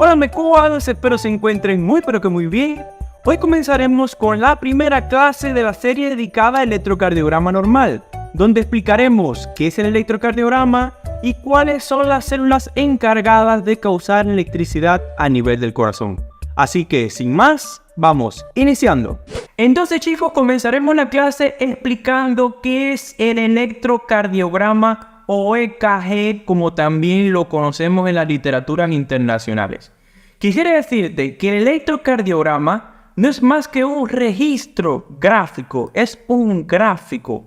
Hola mecuanos, espero se encuentren muy pero que muy bien. Hoy comenzaremos con la primera clase de la serie dedicada al electrocardiograma normal, donde explicaremos qué es el electrocardiograma y cuáles son las células encargadas de causar electricidad a nivel del corazón. Así que sin más, vamos iniciando. Entonces chicos, comenzaremos la clase explicando qué es el electrocardiograma o EKG, como también lo conocemos en las literaturas internacionales. Quisiera decirte que el electrocardiograma no es más que un registro gráfico, es un gráfico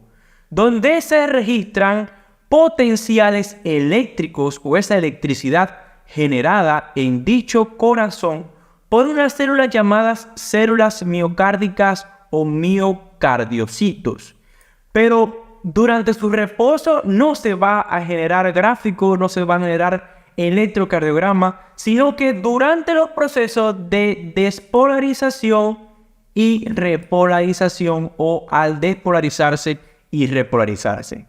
donde se registran potenciales eléctricos o esa electricidad generada en dicho corazón por unas células llamadas células miocárdicas o miocardiocitos. Pero durante su reposo no se va a generar gráfico, no se va a generar electrocardiograma, sino que durante los procesos de despolarización y repolarización o al despolarizarse y repolarizarse.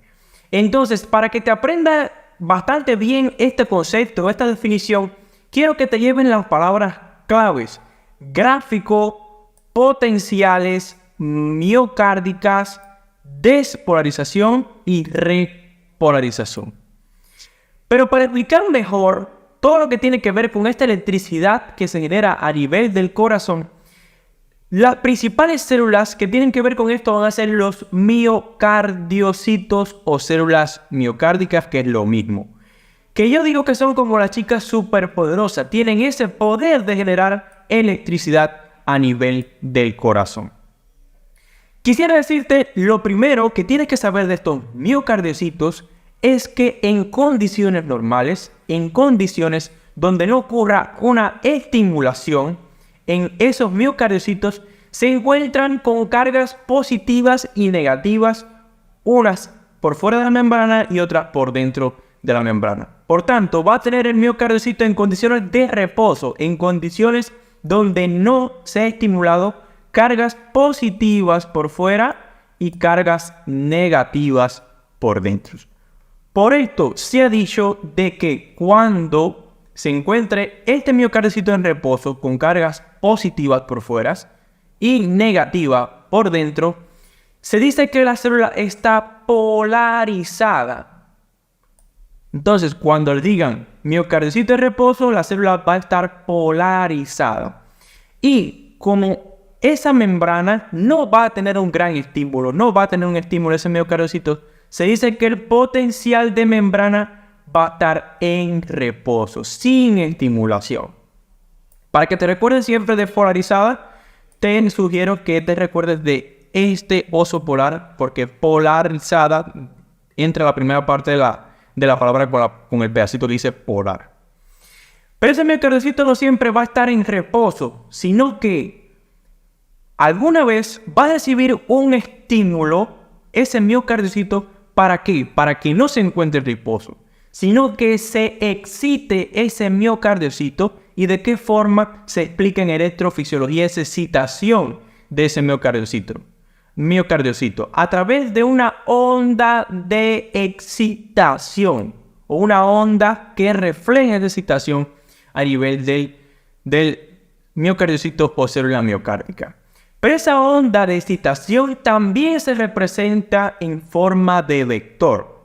Entonces, para que te aprenda bastante bien este concepto, esta definición, quiero que te lleven las palabras claves: gráfico, potenciales, miocárdicas, despolarización y repolarización. Pero para explicar mejor todo lo que tiene que ver con esta electricidad que se genera a nivel del corazón, las principales células que tienen que ver con esto van a ser los miocardiocitos o células miocárdicas, que es lo mismo. Que yo digo que son como las chicas superpoderosas, tienen ese poder de generar electricidad a nivel del corazón. Quisiera decirte lo primero que tienes que saber de estos miocardiocitos es que en condiciones normales, en condiciones donde no ocurra una estimulación, en esos miocardiocitos se encuentran con cargas positivas y negativas, unas por fuera de la membrana y otras por dentro de la membrana. Por tanto, va a tener el miocardiocito en condiciones de reposo, en condiciones donde no se ha estimulado, cargas positivas por fuera y cargas negativas por dentro. Por esto se ha dicho de que cuando se encuentre este miocardiocito en reposo con cargas positivas por fuera y negativas por dentro, se dice que la célula está polarizada. Entonces, cuando le digan miocardiocito en reposo, la célula va a estar polarizada. Y como esa membrana no va a tener un gran estímulo, no va a tener un estímulo ese miocardiocito, se dice que el potencial de membrana va a estar en reposo, sin estimulación. Para que te recuerdes siempre de polarizada, te sugiero que te recuerdes de este oso polar, porque polarizada entra la primera parte de la palabra con el pedacito que dice polar. Pero ese miocardiocito no siempre va a estar en reposo, sino que alguna vez va a recibir un estímulo, ese miocardiocito. ¿Para qué? Para que no se encuentre en reposo, sino que se excite ese miocardiocito. ¿Y de qué forma se explica en electrofisiología esa excitación de ese miocardiocito? A través de una onda de excitación o una onda que refleja esa excitación a nivel del miocardiocito o célula miocárdica. Pero esa onda de excitación también se representa en forma de vector,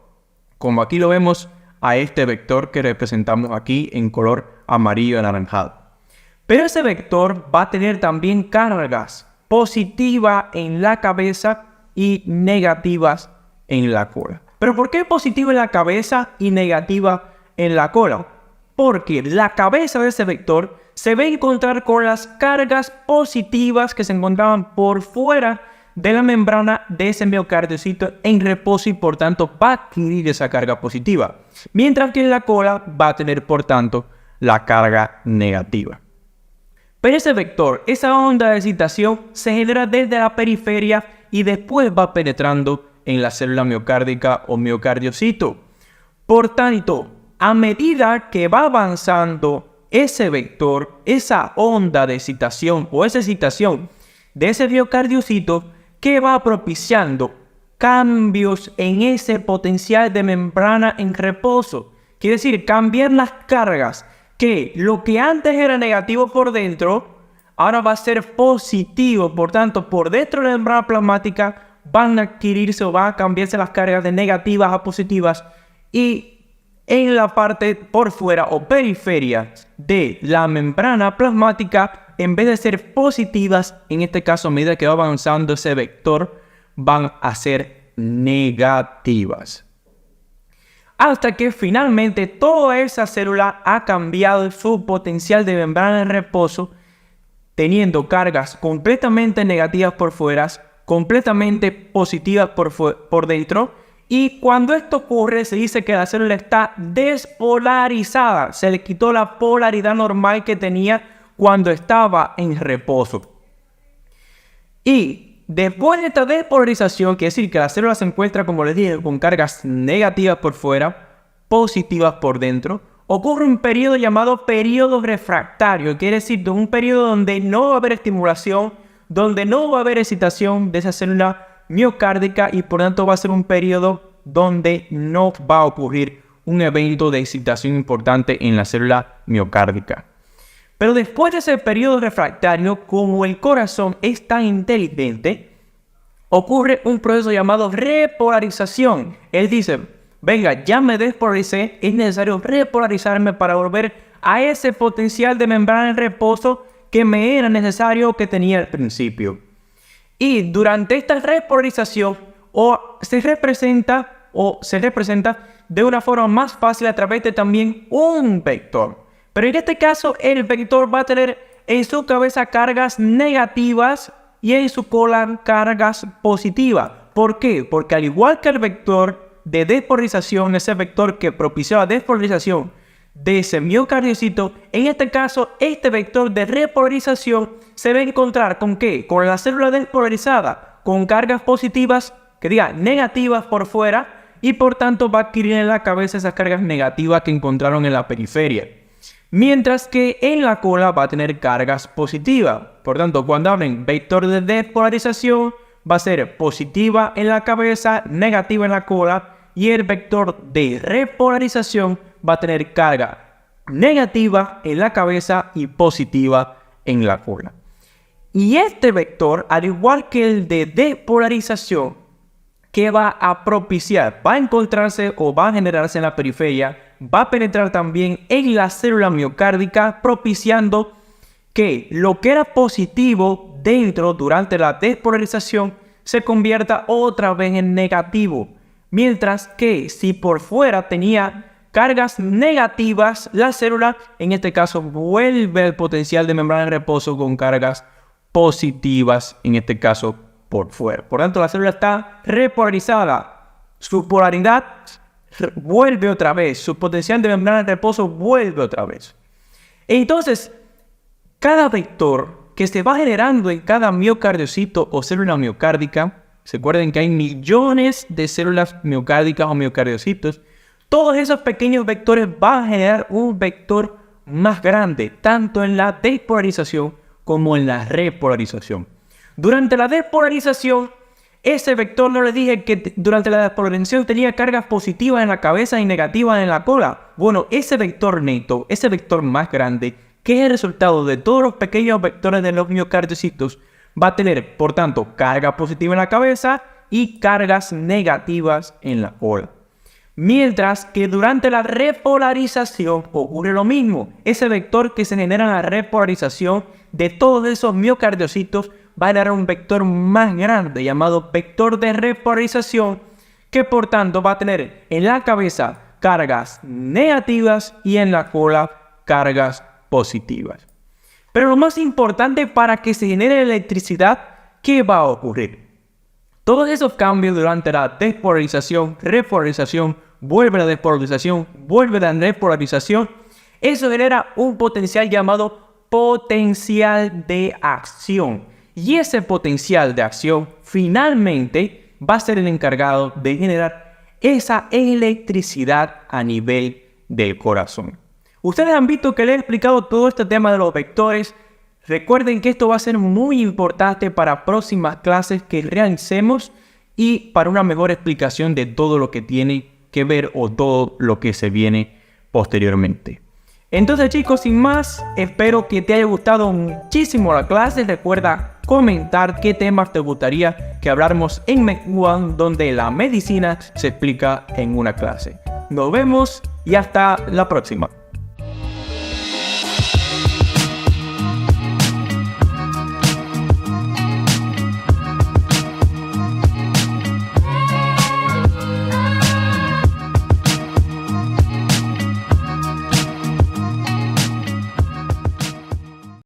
como aquí lo vemos a este vector que representamos aquí en color amarillo anaranjado. Pero ese vector va a tener también cargas positivas en la cabeza y negativas en la cola. ¿Pero por qué positiva en la cabeza y negativa en la cola? Porque la cabeza de ese vector se va a encontrar con las cargas positivas que se encontraban por fuera de la membrana de ese miocardiocito en reposo y por tanto va a adquirir esa carga positiva. Mientras que en la cola va a tener por tanto la carga negativa. Pero ese vector, esa onda de excitación se genera desde la periferia y después va penetrando en la célula miocárdica o miocardiocito. Por tanto, a medida que va avanzando ese vector, esa onda de excitación o esa excitación de ese miocardiocito, que va propiciando cambios en ese potencial de membrana en reposo. Quiere decir, cambiar las cargas que lo que antes era negativo por dentro, ahora va a ser positivo. Por tanto, por dentro de la membrana plasmática van a adquirirse o van a cambiarse las cargas de negativas a positivas, y en la parte por fuera o periferia de la membrana plasmática, en vez de ser positivas, en este caso a medida que va avanzando ese vector, van a ser negativas. Hasta que finalmente toda esa célula ha cambiado su potencial de membrana de reposo, teniendo cargas completamente negativas por fuera, completamente positivas por dentro. Y cuando esto ocurre, se dice que la célula está despolarizada. Se le quitó la polaridad normal que tenía cuando estaba en reposo. Y después de esta despolarización, quiere decir que la célula se encuentra, como les dije, con cargas negativas por fuera, positivas por dentro, ocurre un periodo llamado periodo refractario. Quiere decir un periodo donde no va a haber estimulación, donde no va a haber excitación de esa célula miocárdica, y por tanto va a ser un periodo donde no va a ocurrir un evento de excitación importante en la célula miocárdica. Pero después de ese periodo refractario, como el corazón es tan inteligente, ocurre un proceso llamado repolarización. Él dice, venga, ya me despolaricé, es necesario repolarizarme para volver a ese potencial de membrana en reposo que me era necesario, que tenía al principio. Y durante esta repolarización se representa de una forma más fácil a través de también un vector. Pero en este caso el vector va a tener en su cabeza cargas negativas y en su cola cargas positivas. ¿Por qué? Porque al igual que el vector de despolarización, ese vector que propició la despolarización de ese miocardiocito, en este caso este vector de repolarización se va a encontrar ¿con qué? Con la célula despolarizada, con cargas positivas, que diga negativas por fuera, y por tanto va a adquirir en la cabeza esas cargas negativas que encontraron en la periferia. Mientras que en la cola va a tener cargas positivas. Por tanto, cuando hablen vector de despolarización, va a ser positiva en la cabeza, negativa en la cola, y el vector de repolarización va a tener carga negativa en la cabeza y positiva en la cola. Y este vector, al igual que el de despolarización, ¿qué va a propiciar? Va a encontrarse o va a generarse en la periferia, va a penetrar también en la célula miocárdica, propiciando que lo que era positivo dentro durante la despolarización se convierta otra vez en negativo. Mientras que si por fuera tenía cargas negativas, la célula en este caso vuelve al potencial de membrana de reposo con cargas positivas, en este caso por fuera. Por tanto, la célula está repolarizada. Su polaridad vuelve otra vez. Su potencial de membrana de reposo vuelve otra vez. Entonces, cada vector que se va generando en cada miocardiocito o célula miocárdica, se acuerden que hay millones de células miocárdicas o miocardiocitos, todos esos pequeños vectores van a generar un vector más grande, tanto en la despolarización como en la repolarización. Durante la despolarización, ese vector, no les dije que durante la despolarización tenía cargas positivas en la cabeza y negativas en la cola. Bueno, ese vector neto, ese vector más grande, que es el resultado de todos los pequeños vectores de los miocardiocitos, va a tener, por tanto, carga positiva en la cabeza y cargas negativas en la cola. Mientras que durante la repolarización ocurre lo mismo. Ese vector que se genera en la repolarización de todos esos miocardiocitos va a generar un vector más grande llamado vector de repolarización, que por tanto va a tener en la cabeza cargas negativas y en la cola cargas positivas. Pero lo más importante, para que se genere electricidad, ¿qué va a ocurrir? Todos esos cambios durante la despolarización, repolarización, vuelve la despolarización, vuelve la repolarización, eso genera un potencial llamado potencial de acción. Y ese potencial de acción finalmente va a ser el encargado de generar esa electricidad a nivel del corazón. Ustedes han visto que les he explicado todo este tema de los vectores. Recuerden que esto va a ser muy importante para próximas clases que realicemos y para una mejor explicación de todo lo que tiene que ver o todo lo que se viene posteriormente. Entonces chicos, sin más, espero que te haya gustado muchísimo la clase. Recuerda comentar qué temas te gustaría que habláramos en Med1, donde la medicina se explica en una clase. Nos vemos y hasta la próxima.